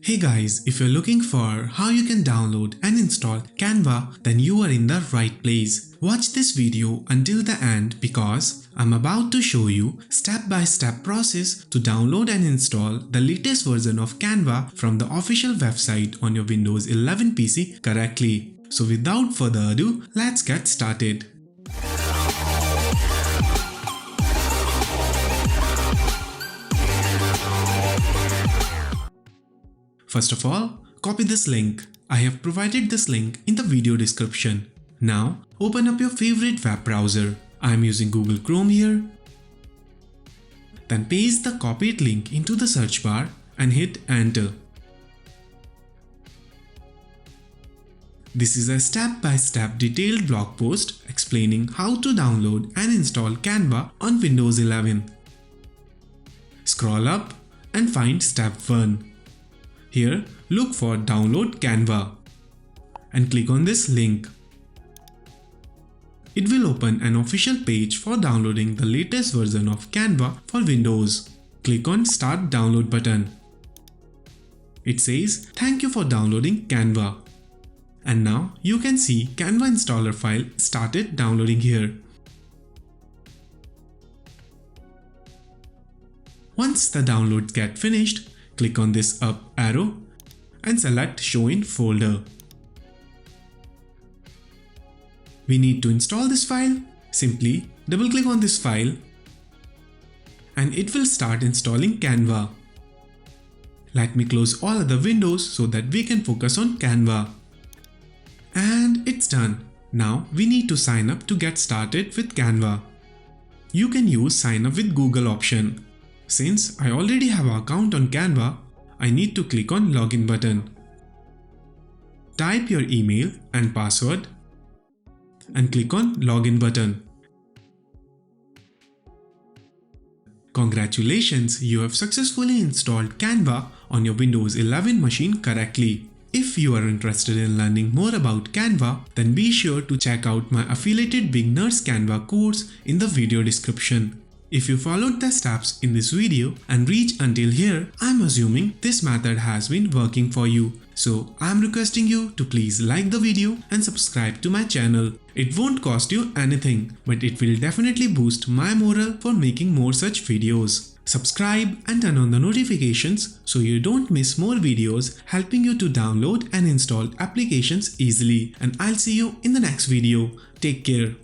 Hey guys, if you're looking for how you can download and install Canva, then you are in the right place. Watch this video until the end because I'm about to show you step-by-step process to download and install the latest version of Canva from the official website on your Windows 11 PC correctly. So without further ado, let's get started. First of all, copy this link. I have provided this link in the video description. Now, open up your favorite web browser. I am using Google Chrome here. Then paste the copied link into the search bar and hit enter. This is a step-by-step detailed blog post explaining how to download and install Canva on Windows 11. Scroll up and find step 1. Here, look for Download Canva and click on this link. It will open an official page for downloading the latest version of Canva for Windows. Click on Start Download button. It says, "Thank you for downloading Canva." And now you can see Canva installer file started downloading here. Once the downloads get finished, click on this up arrow and select Show in Folder. We need to install this file. Simply double click on this file and it will start installing Canva. Let me close all other windows so that we can focus on Canva. And it's done. Now we need to sign up to get started with Canva. You can use sign up with Google option. Since I already have an account on Canva, I need to click on Login button. Type your email and password and click on Login button. Congratulations, you have successfully installed Canva on your Windows 11 machine correctly. If you are interested in learning more about Canva, then be sure to check out my affiliated beginners Canva course in the video description. If you followed the steps in this video and reached until here, I'm assuming this method has been working for you. So I'm requesting you to please like the video and subscribe to my channel. It won't cost you anything, but it will definitely boost my morale for making more such videos. Subscribe and turn on the notifications so you don't miss more videos helping you to download and install applications easily. And I'll see you in the next video. Take care.